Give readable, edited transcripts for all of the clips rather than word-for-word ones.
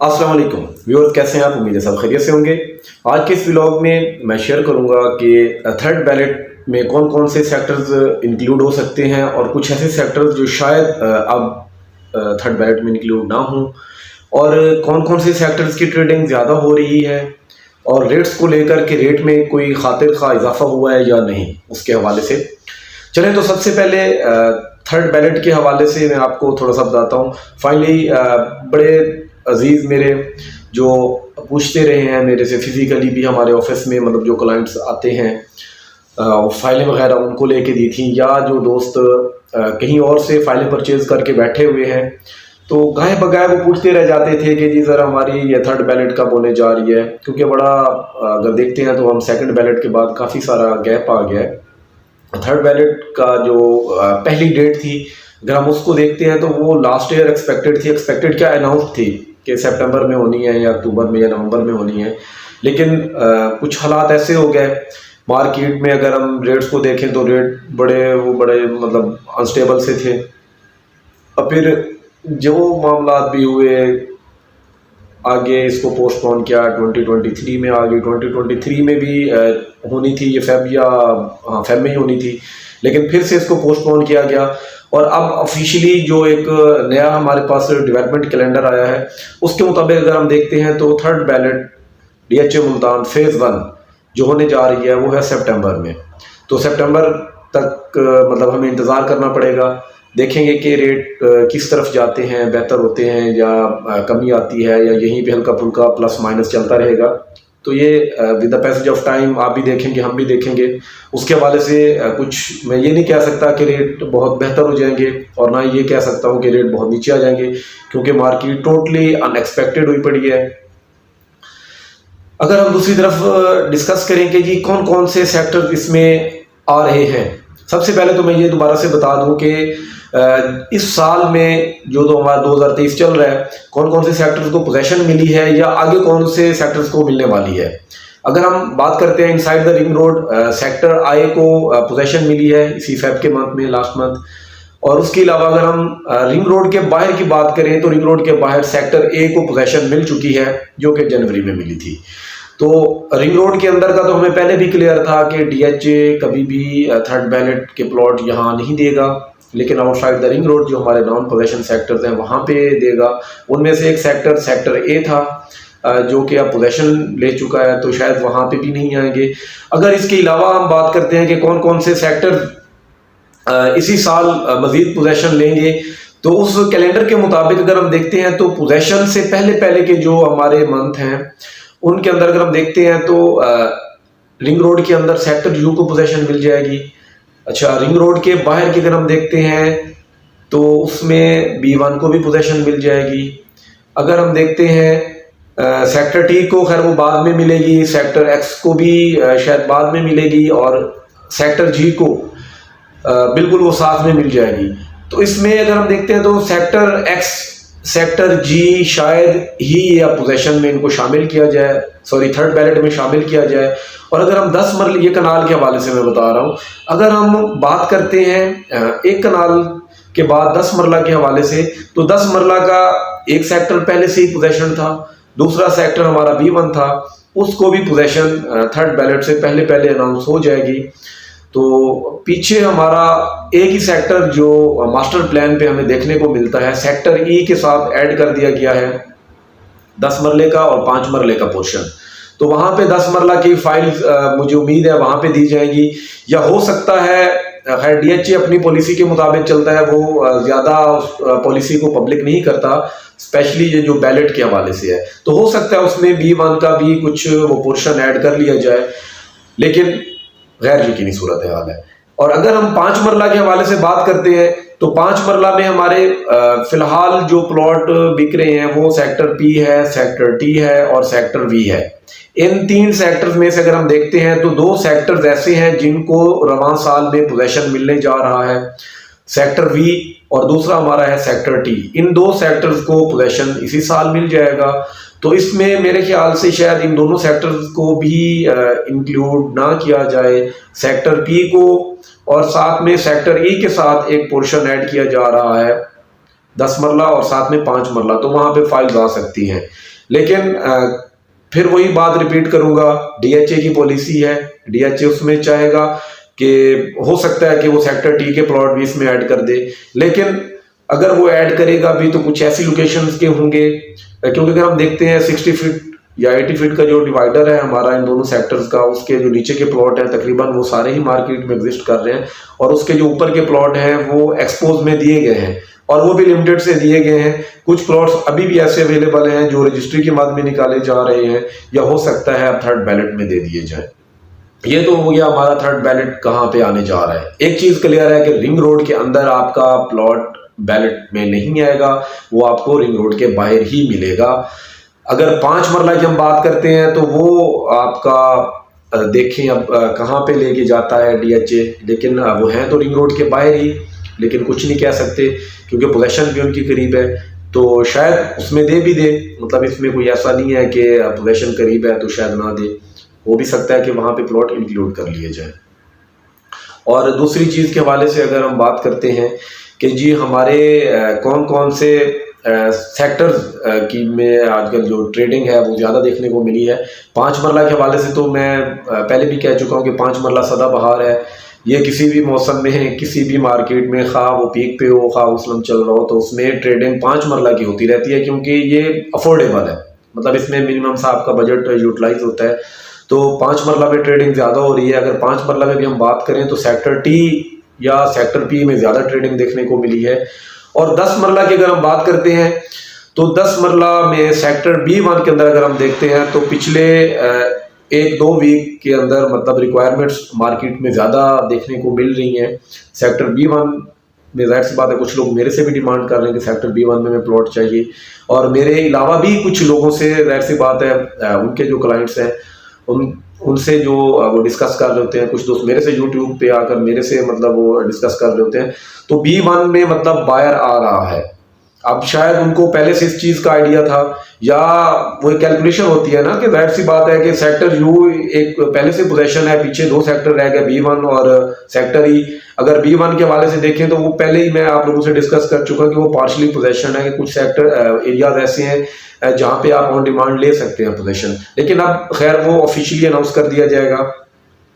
अस्सलाम वालेकुम व्यूअर्स, कैसे हैं आप? उम्मीद है सब खैरियत से होंगे। आज के इस व्लॉग में मैं शेयर करूंगा कि थर्ड बैलेट में कौन कौन से सेक्टर्स इंक्लूड हो सकते हैं और कुछ ऐसे सेक्टर्स जो शायद अब थर्ड बैलेट में इंक्लूड ना हों, और कौन कौन से सेक्टर्स की ट्रेडिंग ज़्यादा हो रही है और रेट्स को लेकर के रेट में कोई खातिर खा इजाफा हुआ है या नहीं, उसके हवाले से चलें। तो सबसे पहले थर्ड बैलेट के हवाले से मैं आपको थोड़ा सा बताता हूँ। फाइनली बड़े अजीज़ मेरे जो पूछते रहे हैं मेरे से फिज़िकली भी, हमारे ऑफिस में मतलब जो क्लाइंट्स आते हैं फाइलें वगैरह उनको लेके दी थी, या जो दोस्त कहीं और से फाइलें परचेज़ करके बैठे हुए हैं, तो गाए बगाए वो पूछते रह जाते थे कि जी ज़रा हमारी ये थर्ड बैलेट कब होने जा रही है। क्योंकि बड़ा अगर देखते हैं तो हम सेकंड बैलेट के बाद काफ़ी सारा गैप आ गया है। थर्ड बैलेट का जो पहली डेट थी, अगर हम उसको देखते हैं तो वो लास्ट ईयर एक्सपेक्टेड थी। एक्सपेक्टेड क्या, अनाउंस थी कि सितंबर में होनी है या अक्टूबर में या नवंबर में होनी है। लेकिन कुछ हालात ऐसे हो गए मार्केट में, अगर हम रेट्स को देखें तो रेट बड़े मतलब अनस्टेबल से थे। और फिर जो मामला भी हुए, आगे इसको पोस्टपोन किया 2023 में, आगे 2023 में भी होनी थी ये फेब में ही होनी थी, लेकिन फिर से इसको पोस्टपोन किया गया। और अब ऑफिशियली जो एक नया हमारे पास डेवलपमेंट कैलेंडर आया है, उसके मुताबिक अगर हम देखते हैं तो third ballot DHA Multan phase 1 जो होने जा रही है वो है सितंबर में। तो सितंबर तक मतलब हमें इंतज़ार करना पड़ेगा, देखेंगे कि रेट किस तरफ जाते हैं, बेहतर होते हैं या कमी आती है, या यहीं पे हल्का फुल्का प्लस माइनस चलता रहेगा। तो ये with the passage of time आप भी देखेंगे, हम भी देखेंगे। उसके हवाले से कुछ मैं ये नहीं कह सकता कि रेट बहुत बेहतर हो जाएंगे, और ना ये कह सकता हूँ कि रेट बहुत नीचे आ जाएंगे, क्योंकि मार्केट टोटली अनएक्सपेक्टेड हुई पड़ी है। अगर हम दूसरी तरफ डिस्कस करें कि जी कौन कौन से सेक्टर इसमें आ रहे हैं, सबसे पहले तो मैं ये दोबारा से बता दूं कि इस साल में जो तो हमारा 2023 चल रहा है, कौन कौन से सेक्टर्स को पोजीशन मिली है या आगे कौन से सेक्टर्स को मिलने वाली है। अगर हम बात करते हैं inside the ring road, sector आई को पोजीशन मिली है इसी फेब के मंथ में, लास्ट मंथ। और उसके अलावा अगर हम रिंग रोड के बाहर की बात करें तो रिंग रोड के बाहर सेक्टर ए को पोजीशन मिल चुकी है, जो कि जनवरी में मिली थी। तो रिंग रोड के अंदर का तो हमें पहले भी क्लियर था कि डीएचए कभी भी थर्ड बैलेट के प्लॉट यहाँ नहीं देगा, लेकिन आउटसाइड द रिंग रोड जो हमारे नॉन पोजीशन सेक्टर्स हैं वहाँ पे देगा। उनमें से एक सेक्टर ए था जो कि अब पोजीशन ले चुका है, तो शायद वहाँ पे भी नहीं आएंगे। अगर इसके अलावा हम बात करते हैं कि कौन कौन से सेक्टर इसी साल मजीद पोजीशन लेंगे, तो उस कैलेंडर के मुताबिक अगर हम देखते हैं तो पोजीशन से पहले पहले के जो हमारे मंथ हैं उनके अंदर अगर हम देखते हैं तो रिंग रोड के अंदर सेक्टर यू को पोजीशन मिल जाएगी। अच्छा, रिंग रोड के बाहर की अगर हम देखते हैं तो उसमें B1 को भी पोजीशन मिल जाएगी। अगर हम देखते हैं सेक्टर टी को, खैर वो बाद में मिलेगी, सेक्टर एक्स को भी शायद बाद में मिलेगी, और सेक्टर जी को बिल्कुल वो साथ में मिल जाएगी। तो इसमें अगर हम देखते हैं तो सेक्टर एक्स, सेक्टर जी शायद ही या पोजीशन में इनको शामिल किया जाए, सॉरी थर्ड बैलेट में शामिल किया जाए। और अगर हम 10 मरले, ये कनाल के हवाले से मैं बता रहा हूँ, अगर हम बात करते हैं एक कनाल के बाद 10 मरला के हवाले से, तो 10 मरला का एक सेक्टर पहले से ही पोजीशन था, दूसरा सेक्टर हमारा B1 था, उसको भी पोजीशन थर्ड बैलेट से पहले पहले अनाउंस हो जाएगी। तो पीछे हमारा एक ही सेक्टर जो मास्टर प्लान पे हमें देखने को मिलता है, सेक्टर ई के साथ ऐड कर दिया गया है 10 मरले का और 5 मरले का पोर्शन। तो वहाँ पे 10 मरला की फाइल मुझे उम्मीद है वहाँ पे दी जाएगी, या हो सकता है खैर डीएचए अपनी पॉलिसी के मुताबिक चलता है, वो ज़्यादा पॉलिसी को पब्लिक नहीं करता, स्पेशली ये जो बैलेट के हवाले से है। तो हो सकता है उसमें B1 का भी कुछ वो पोर्शन ऐड कर लिया जाए, लेकिन गैर यकीनी सूरत हाल है। और अगर हम 5 मरला के हवाले से बात करते हैं तो 5 मरला में हमारे फिलहाल जो प्लॉट बिक रहे हैं वो सेक्टर पी है, सेक्टर टी है और सेक्टर वी है। इन 3 सेक्टर्स में से अगर हम देखते हैं तो 2 सेक्टर्स ऐसे हैं जिनको रवां साल में पोजीशन मिलने जा रहा है, सेक्टर वी और दूसरा हमारा है सेक्टर टी। इन 2 सेक्टर्स को पोजीशन इसी साल मिल जाएगा। तो इसमें मेरे ख्याल से शायद इन दोनों सेक्टर्स को भी इंक्लूड ना किया जाए, सेक्टर पी को, और साथ में सेक्टर ई के साथ एक पोर्शन ऐड किया जा रहा है 10 मरला और साथ में 5 मरला, तो वहाँ पे फाइल्स आ सकती हैं। लेकिन फिर वही बात रिपीट करूँगा, DHA की पॉलिसी है, DHA उसमें चाहेगा कि हो सकता है कि वो सेक्टर टी के प्लॉट भी इसमें ऐड कर दे, लेकिन अगर वो ऐड करेगा भी तो कुछ ऐसी लोकेशंस के होंगे, क्योंकि अगर हम देखते हैं 60 फीट या 80 फीट का जो डिवाइडर है हमारा इन दोनों सेक्टर्स का, उसके जो नीचे के प्लॉट हैं तकरीबन वो सारे ही मार्केट में एग्जिस्ट कर रहे हैं, और उसके जो ऊपर के प्लॉट हैं वो एक्सपोज में दिए गए हैं, और वो भी लिमिटेड से दिए गए हैं। कुछ प्लॉट्स अभी भी ऐसे अवेलेबल हैं जो रजिस्ट्री के माध्यम में निकाले जा रहे हैं, या हो सकता है अब थर्ड बैलेट में दे दिए जाए। ये तो हो गया हमारा थर्ड बैलेट कहाँ पे आने जा रहा है। एक चीज क्लियर है कि रिंग रोड के अंदर आपका प्लॉट बैलेट में नहीं आएगा, वो आपको रिंग रोड के बाहर ही मिलेगा। अगर 5 मरला की हम बात करते हैं तो वो आपका देखें अब कहाँ पे लेके जाता है DHA, लेकिन वो हैं तो रिंग रोड के बाहर ही, लेकिन कुछ नहीं कह सकते क्योंकि पोजेशन भी उनकी करीब है, तो शायद उसमें दे भी दे। मतलब इसमें कोई ऐसा नहीं है कि पोजेशन करीब है तो शायद ना दे, हो भी सकता है कि वहाँ पे प्लॉट इंक्लूड कर लिए जाए। और दूसरी चीज़ के हवाले से अगर हम बात करते हैं कि जी हमारे कौन कौन से सेक्टर्स की में आजकल जो ट्रेडिंग है वो ज़्यादा देखने को मिली है। 5 मरला के हवाले से तो मैं पहले भी कह चुका हूँ कि 5 मरला सदाबहार है, ये किसी भी मौसम में किसी भी मार्केट में खा वो पीक पे हो खा उसलम चल रहा हो तो उसमें ट्रेडिंग 5 मरला की होती रहती है, क्योंकि ये अफोर्डेबल है। मतलब इसमें मिनिमम सा आपका बजट यूटिलाइज होता है, तो 5 मरला में ट्रेडिंग ज़्यादा हो रही है। अगर 5 मरला में भी हम बात करें तो सेक्टर टी या सेक्टर पी में ज़्यादा ट्रेडिंग देखने को मिली है। और 10 मरला की अगर हम बात करते हैं तो 10 मरला में सेक्टर B1 के अंदर अगर हम देखते हैं तो पिछले 1-2 वीक के अंदर मतलब रिक्वायरमेंट्स मार्केट में ज़्यादा देखने को मिल रही हैं। सेक्टर B1 में जाहिर सी बात है कुछ लोग मेरे से भी डिमांड कर रहे हैं कि सेक्टर B1 में हमें प्लॉट चाहिए, और मेरे अलावा भी कुछ लोगों से जाहिर सी बात है उनके जो क्लाइंट्स हैं उनसे जो वो डिस्कस कर रहे होते हैं। कुछ दोस्त मेरे से यूट्यूब पे आकर मेरे से मतलब वो डिस्कस कर रहे होते हैं, तो B1 में मतलब बायर आ रहा है। अब शायद उनको पहले से इस चीज़ का आइडिया था, या वो कैलकुलेशन होती है ना कि जाहिर सी बात है कि सेक्टर यू एक पहले से पोजीशन है, पीछे 2 सेक्टर रह गए B1 और सेक्टर ई। अगर B1 के हवाले से देखें तो वो पहले ही मैं आप लोगों से डिस्कस कर चुका कि वो पार्शली पोजीशन है, कि कुछ सेक्टर एरियाज ऐसे हैं जहाँ पे आप ऑन डिमांड ले सकते हैं पोजीशन, लेकिन अब खैर वो ऑफिशियली अनाउंस कर दिया जाएगा।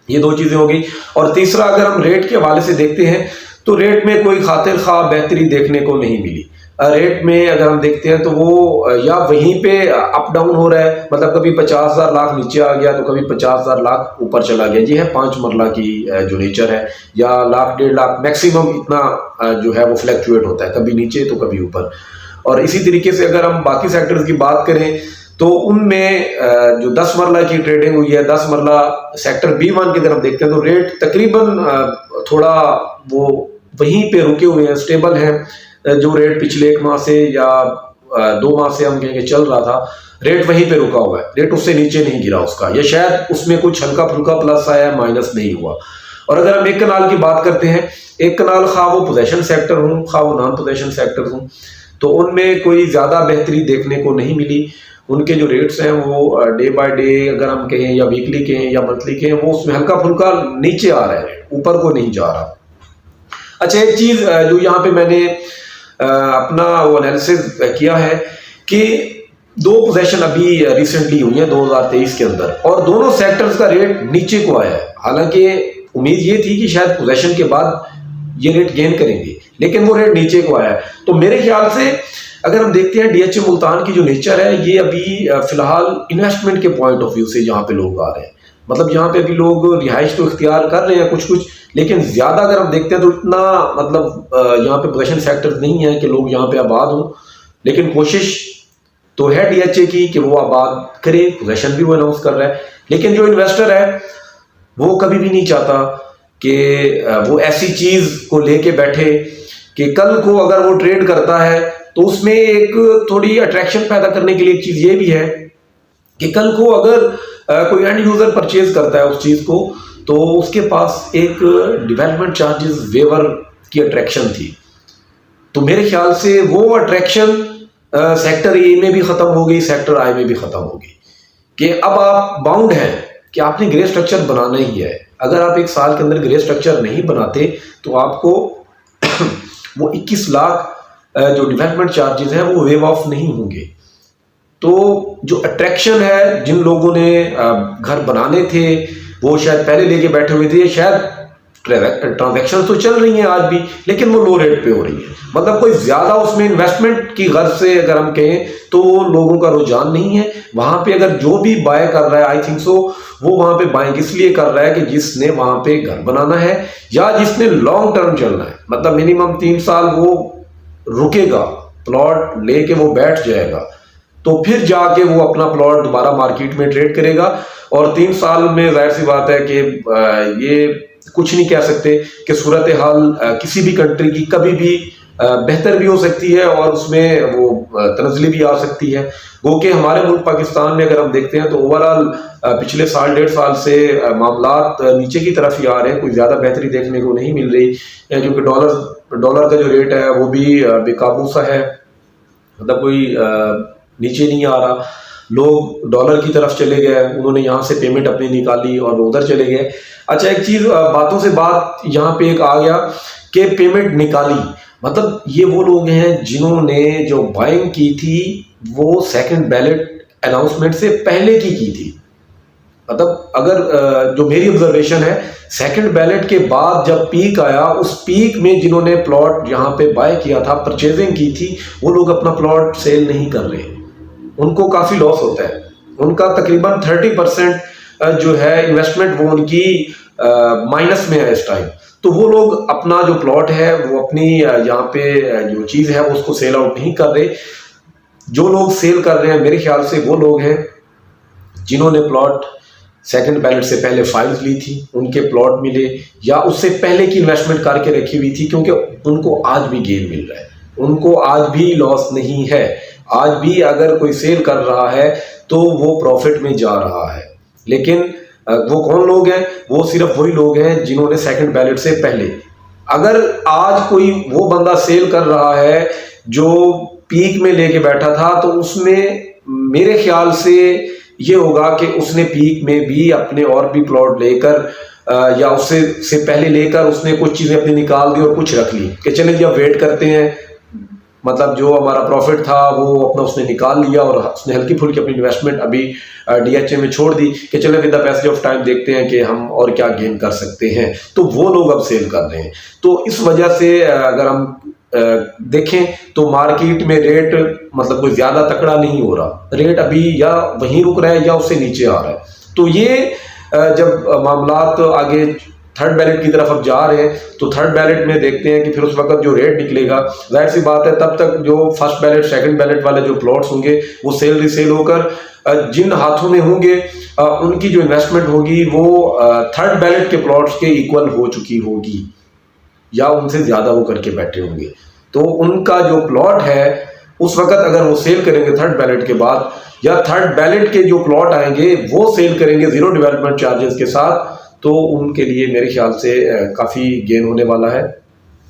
ये 2 चीज़ें हो गई। और तीसरा अगर हम रेट के हवाले से देखते हैं तो रेट में कोई खातिर खा बेहतरी देखने को नहीं मिली। रेट में अगर हम देखते हैं तो वो या वहीं पे अप डाउन हो रहा है, मतलब कभी 50,000 लाख नीचे आ गया तो कभी 50,000 लाख ऊपर चला गया। ये है 5 मरला की जो नेचर है, या लाख 1.5 लाख मैक्सिमम इतना जो है वो फ्लैक्चुएट होता है, कभी नीचे तो कभी ऊपर। और इसी तरीके से अगर हम बाकी सेक्टर्स की बात करें तो उनमें जो 10 मरला की ट्रेडिंग हुई है, 10 मरला सेक्टर B1 की तरफ देखते हैं तो रेट तकरीबन थोड़ा वो वहीं पे रुके हुए हैं, स्टेबल हैं। जो रेट पिछले 1 माह से या 2 माह से हम कहेंगे चल रहा था, रेट वहीं पे रुका हुआ है, रेट उससे नीचे नहीं गिरा उसका, या शायद उसमें कुछ हल्का फुल्का प्लस आया, माइनस नहीं हुआ। और अगर हम एक कनाल की बात करते हैं, एक कनाल खा वो पोजेशन सेक्टर हूँ खा वो नॉन पोजेशन सेक्टर हूँ, तो उनमें कोई ज़्यादा बेहतरी देखने को नहीं मिली। उनके जो रेट्स हैं वो डे बाय डे अगर हम कहें या वीकली कहें या मंथली कहें, वो उसमें हल्का फुल्का नीचे आ रहा है, ऊपर को नहीं जा रहा। अच्छा, एक चीज़ जो यहाँ पे मैंने अपना वो एनालिसिस किया है कि 2 पोजीशन अभी रिसेंटली हुई है 2023 के अंदर, और दोनों सेक्टर्स का रेट नीचे को आया है। हालांकि उम्मीद ये थी कि शायद पोजीशन के बाद ये रेट गेन करेंगे, लेकिन वो रेट नीचे को आया है। तो मेरे ख्याल से अगर हम देखते हैं DHA मुल्तान की जो नेचर है, ये अभी फिलहाल इन्वेस्टमेंट के पॉइंट ऑफ व्यू से यहाँ पे लोग आ रहे हैं। मतलब यहाँ पे अभी लोग रिहाइश तो इख्तियार कर रहे हैं कुछ कुछ, लेकिन ज़्यादा अगर हम देखते हैं तो इतना मतलब यहाँ पे पोजीशन सेक्टर नहीं है कि लोग यहाँ पे आबाद हों, लेकिन कोशिश तो है DHA की कि वो आबाद करे, पोजीशन भी वो अनाउंस कर रहा है। लेकिन जो इन्वेस्टर है वो कभी भी नहीं चाहता कि वो ऐसी चीज़ को लेके बैठे कि कल को अगर वो ट्रेड करता है तो उसमें एक थोड़ी अट्रैक्शन पैदा करने के लिए एक चीज़ ये भी है कि कल को अगर कोई एंड यूज़र परचेज करता है उस चीज़ को, तो उसके पास एक डेवलपमेंट चार्जेस वेवर की अट्रैक्शन थी। तो मेरे ख्याल से वो अट्रैक्शन सेक्टर ए में भी ख़त्म हो गई, सेक्टर आई में भी ख़त्म हो गई, कि अब आप बाउंड हैं कि आपने ग्रे स्ट्रक्चर बनाना ही है। अगर आप 1 साल के अंदर ग्रे स्ट्रक्चर नहीं बनाते तो आपको वो 21 लाख जो डेवलपमेंट चार्जेस हैं वो वेव ऑफ नहीं होंगे। तो जो अट्रैक्शन है, जिन लोगों ने घर बनाने थे वो शायद पहले लेके बैठे हुए थे, शायद ट्रांजैक्शन तो चल रही हैं आज भी, लेकिन वो लो रेट पे हो रही है। मतलब कोई ज्यादा उसमें इन्वेस्टमेंट की गर्ज से अगर हम कहें तो वो लोगों का रुझान नहीं है वहां पे। अगर जो भी बाय कर रहा है, आई थिंक सो वो वहां पे बाइंग इसलिए कर रहा है कि जिसने वहां पे घर बनाना है या जिसने लॉन्ग टर्म चलना है, मतलब मिनिमम 3 साल वो रुकेगा, प्लॉट लेके वो बैठ जाएगा, तो फिर जाके वो अपना प्लॉट दोबारा मार्केट में ट्रेड करेगा। और 3 साल में जाहिर सी बात है कि ये कुछ नहीं कह सकते कि सूरत हाल किसी भी कंट्री की कभी भी बेहतर भी हो सकती है और उसमें वो तनज़ली भी आ सकती है। वो कि हमारे मुल्क पाकिस्तान में अगर हम देखते हैं तो ओवरऑल पिछले साल 1.5 साल से मामलात नीचे की तरफ ही आ रहे हैं, कोई ज़्यादा बेहतरी देखने को नहीं मिल रही, क्योंकि डॉलर का जो रेट है वो भी बेकाबू सा है, मतलब कोई नीचे नहीं आ रहा। लोग डॉलर की तरफ चले गए, उन्होंने यहाँ से पेमेंट अपनी निकाली और उधर चले गए। अच्छा, एक चीज बातों से बात यहाँ पे एक आ गया कि पेमेंट निकाली, मतलब ये वो लोग हैं जिन्होंने जो बाइंग की थी वो सेकंड बैलेट अनाउंसमेंट से पहले की थी। मतलब अगर जो मेरी ऑब्जर्वेशन है, सेकंड बैलेट के बाद जब पीक आया, उस पीक में जिन्होंने प्लॉट यहाँ पे बाय किया था, परचेजिंग की थी, वो लोग अपना प्लॉट सेल नहीं कर रहे, उनको काफी लॉस होता है। उनका तकरीबन 30% जो है इन्वेस्टमेंट वो उनकी माइनस में है इस टाइम। तो वो लोग अपना जो प्लॉट है वो अपनी यहाँ पे जो चीज है वो उसको सेल आउट नहीं कर रहे। जो लोग सेल कर रहे हैं मेरे ख्याल से वो लोग हैं जिन्होंने प्लॉट सेकंड बैलेट से पहले फाइल्स ली थी, उनके प्लॉट मिले, या उससे पहले की इन्वेस्टमेंट करके रखी हुई थी, क्योंकि उनको आज भी गेन मिल रहा है, उनको आज भी लॉस नहीं है। आज भी अगर कोई सेल कर रहा है तो वो प्रॉफिट में जा रहा है। लेकिन वो कौन लोग हैं? वो सिर्फ वही लोग हैं जिन्होंने सेकंड बैलेट से पहले। अगर आज कोई वो बंदा सेल कर रहा है जो पीक में लेके बैठा था, तो उसमें मेरे ख्याल से ये होगा कि उसने पीक में भी अपने और भी प्लॉट लेकर या उससे पहले लेकर उसने कुछ चीजें अपनी निकाल दी और कुछ रख ली कि चले जी अब वेट करते हैं, मतलब जो हमारा प्रॉफिट था वो अपना उसने निकाल लिया और उसने हल्की फुल्की अपनी इन्वेस्टमेंट अभी डीएचए में छोड़ दी कि चले with the passage of time देखते हैं कि हम और क्या गेन कर सकते हैं। तो वो लोग अब सेल कर रहे हैं। तो इस वजह से अगर हम देखें तो मार्केट में रेट मतलब कोई ज्यादा तकड़ा नहीं हो रहा, रेट अभी या वहीं रुक रहा है या उससे नीचे आ रहा है। तो ये जब मामलात आगे थर्ड बैलेट की तरफ अब जा रहे हैं तो थर्ड बैलेट में देखते हैं कि फिर उस वक्त जो रेट निकलेगा, जाहिर सी बात है तब तक जो फर्स्ट बैलेट सेकंड बैलेट वाले जो प्लॉट्स होंगे वो सेल रिसेल होकर जिन हाथों में होंगे उनकी जो इन्वेस्टमेंट होगी वो थर्ड बैलेट के प्लॉट्स के इक्वल हो चुकी होगी या उनसे ज्यादा वो करके बैठे होंगे। तो उनका जो प्लॉट है उस वक्त अगर वो सेल करेंगे थर्ड बैलेट के बाद, या थर्ड बैलेट के जो प्लॉट आएंगे वो सेल करेंगे जीरो डेवलपमेंट चार्जेस के साथ, तो उनके लिए मेरे ख्याल से काफ़ी गेन होने वाला है।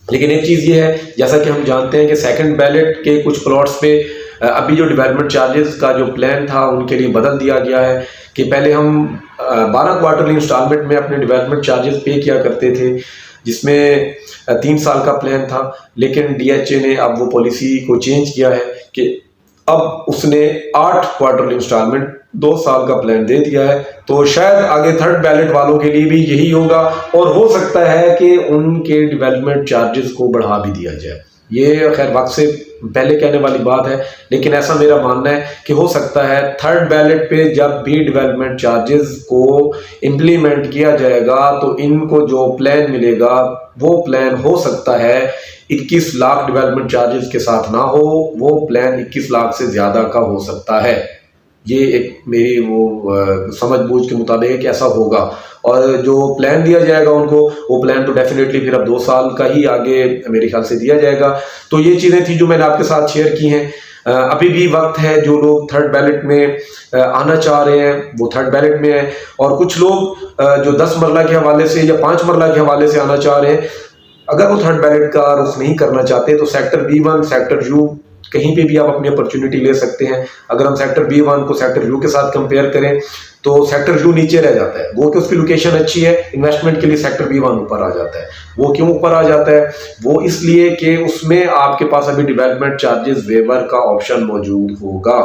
लेकिन एक चीज़ ये है, जैसा कि हम जानते हैं कि सेकंड बैलेट के कुछ प्लॉट्स पे अभी जो डेवलपमेंट चार्जेस का जो प्लान था उनके लिए बदल दिया गया है कि पहले हम 12 क्वार्टरली इंस्टॉलमेंट में अपने डेवलपमेंट चार्जेस पे किया करते थे, जिसमें 3 साल का प्लान था। लेकिन डीएचए ने अब वो पॉलिसी को चेंज किया है कि अब उसने 8 क्वार्टरली इंस्टॉलमेंट 2 साल का प्लान दे दिया है। तो शायद आगे थर्ड बैलेट वालों के लिए भी यही होगा और हो सकता है कि उनके डेवलपमेंट चार्जेस को बढ़ा भी दिया जाए। ये खैर वक्त से पहले कहने वाली बात है, लेकिन ऐसा मेरा मानना है कि हो सकता है थर्ड बैलेट पे जब भी डेवलपमेंट चार्जेस को इम्प्लीमेंट किया जाएगा तो इनको जो प्लान मिलेगा वो प्लान हो सकता है 21 लाख डेवलपमेंट चार्जेस के साथ ना हो, वो प्लान 21 लाख से ज्यादा का हो सकता है। ये एक मेरी वो समझ बूझ के मुताबिक ऐसा होगा। और जो प्लान दिया जाएगा उनको, वो प्लान तो डेफिनेटली फिर अब 2 साल का ही आगे मेरे ख्याल से दिया जाएगा। तो ये चीज़ें थी जो मैंने आपके साथ शेयर की हैं। अभी भी वक्त है, जो लोग थर्ड बैलेट में आना चाह रहे हैं वो थर्ड बैलेट में है, और कुछ लोग जो 10 मरला के हवाले से या 5 मरला के हवाले से आना चाह रहे हैं, अगर वो थर्ड बैलेट का रुख नहीं करना चाहते तो सेक्टर B1 सेक्टर U कहीं पे भी आप अपनी अपॉर्चुनिटी ले सकते हैं। अगर हम सेक्टर B1 को सेक्टर U के साथ कंपेयर करें तो सेक्टर यू नीचे रह जाता है। वो कि उसकी लोकेशन अच्छी है, इन्वेस्टमेंट के लिए सेक्टर B1 ऊपर आ जाता है। वो क्यों ऊपर आ जाता है? वो इसलिए कि उसमें आपके पास अभी डेवलपमेंट चार्जेस वेवर का ऑप्शन मौजूद होगा।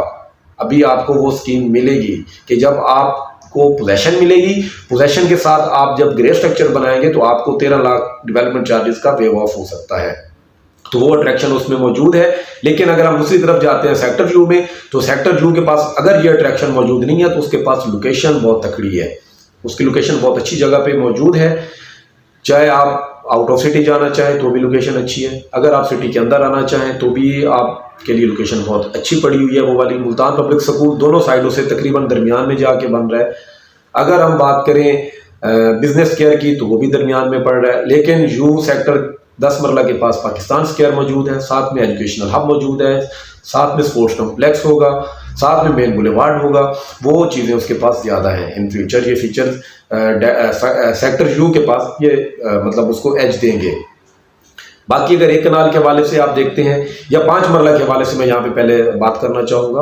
अभी आपको वो स्कीम मिलेगी कि जब आपको पोजेशन मिलेगी, पोजेशन के साथ आप जब ग्रे स्ट्रक्चर बनाएंगे तो आपको 13 लाख डेवलपमेंट चार्जेस का वेव ऑफ हो सकता है। तो वो अट्रैक्शन उसमें मौजूद है। लेकिन अगर हम दूसरी तरफ जाते हैं सेक्टर व्यू में, तो सेक्टर व्यू के पास अगर ये अट्रैक्शन मौजूद नहीं है तो उसके पास लोकेशन बहुत तकड़ी है, उसकी लोकेशन बहुत अच्छी जगह पे मौजूद है। चाहे आप आउट ऑफ सिटी जाना चाहें तो भी लोकेशन अच्छी है, अगर आप सिटी के अंदर आना चाहें तो भी आपके लिए लोकेशन बहुत अच्छी पड़ी हुई है। वो वाली मुल्तान पब्लिक स्कूल दोनों साइडों से तकरीबन दरमियान में जाके बन रहा है। अगर हम बात करें बिजनेस केयर की तो वो भी दरमियान में पड़ रहा है। लेकिन यू सेक्टर 10 मरला के पास पाकिस्तान स्क्वायर मौजूद है, साथ में एजुकेशनल हब मौजूद है, साथ में स्पोर्ट्स कॉम्प्लेक्स होगा, साथ में मेन बुलेवार्ड होगा। वो चीज़ें उसके पास ज़्यादा हैं। इन फ्यूचर ये फीचर्स सेक्टर यू के पास ये मतलब उसको एज देंगे। बाकी अगर एक कनाल के हवाले से आप देखते हैं या 5 मरला के हवाले से मैं यहाँ पे पहले बात करना चाहूँगा।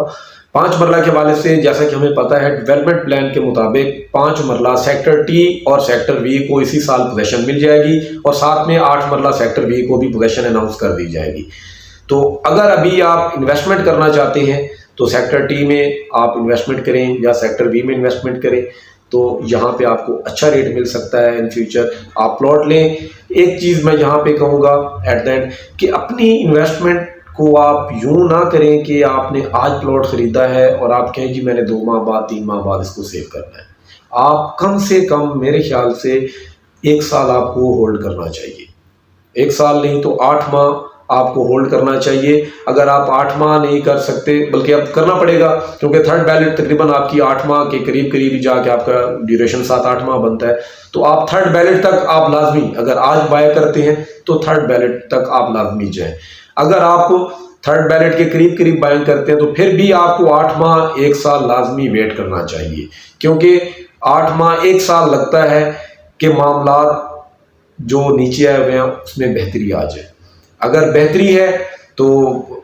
5 मरला के हवाले से जैसा कि हमें पता है डेवलपमेंट प्लान के मुताबिक 5 मरला सेक्टर टी और सेक्टर वी को इसी साल पोजेशन मिल जाएगी और साथ में 8 मरला सेक्टर बी को भी पोजेशन अनाउंस कर दी जाएगी। तो अगर अभी आप इन्वेस्टमेंट करना चाहते हैं तो सेक्टर टी में आप इन्वेस्टमेंट करें या सेक्टर बी में इन्वेस्टमेंट करें तो यहाँ पे आपको अच्छा रेट मिल सकता है। इन फ्यूचर आप प्लॉट लें। एक चीज़ मैं यहाँ पे कहूँगा एट द एंड कि अपनी इन्वेस्टमेंट को आप यूं ना करें कि आपने आज प्लॉट खरीदा है और आप कहें जी मैंने 2 माह बाद 3 माह बाद इसको सेव करना है। आप कम से कम मेरे ख्याल से 1 साल आपको होल्ड करना चाहिए। 1 साल नहीं तो 8 माह आपको होल्ड करना चाहिए। अगर आप 8 माह नहीं कर सकते, बल्कि अब करना पड़ेगा क्योंकि थर्ड बैलेट तकरीबन आपकी 8 माह के करीब करीब जाके आपका ड्यूरेशन 7-8 माह बनता है। तो आप थर्ड बैलेट तक आप लाजमी, अगर आज बाय करते हैं तो थर्ड बैलेट तक आप लाजमी जाएं। अगर आप थर्ड बैलेट के करीब करीब बाइंग करते हैं तो फिर भी आपको 8 माह 1 साल लाजमी वेट करना चाहिए, क्योंकि 8 माह 1 साल लगता है कि मामला जो नीचे आए हुए हैं उसमें बेहतरी आ जाए। अगर बेहतरी है तो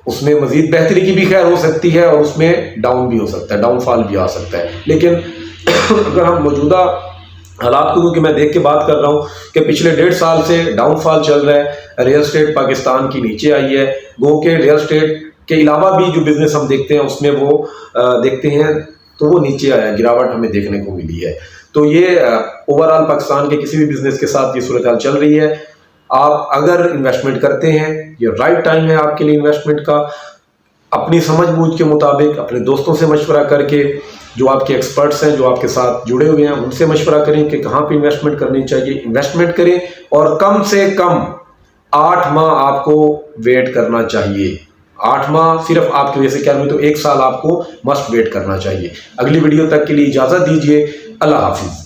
उसमें मजीद बेहतरी की भी खैर हो सकती है और उसमें डाउन भी हो सकता है, डाउनफॉल भी आ सकता है। लेकिन अगर हम मौजूदा हालात को, क्योंकि मैं देख के बात कर रहा हूँ कि पिछले 1.5 साल से डाउनफॉल चल रहा है, रियल स्टेट पाकिस्तान की नीचे आई है। गो के रियल स्टेट के अलावा भी जो बिजनेस हम देखते हैं उसमें वो देखते हैं तो वो नीचे आया, गिरावट हमें देखने को मिली है। तो ये ओवरऑल पाकिस्तान के किसी भी बिजनेस के साथ ये सूरत हाल चल रही है। आप अगर इन्वेस्टमेंट करते हैं ये राइट टाइम है आपके लिए इन्वेस्टमेंट का। अपनी समझ बूझ के मुताबिक अपने दोस्तों से मशवरा करके, जो आपके एक्सपर्ट्स हैं जो आपके साथ जुड़े हुए हैं उनसे मशवरा करें कि कहाँ पे इन्वेस्टमेंट करनी चाहिए। इन्वेस्टमेंट करें और कम से कम 8 माह आपको वेट करना चाहिए। 8 माह सिर्फ आपकी वजह से क्या हुई तो 1 साल आपको मस्ट वेट करना चाहिए। अगली वीडियो तक के लिए इजाज़त दीजिए। अल्लाह हाफिज़।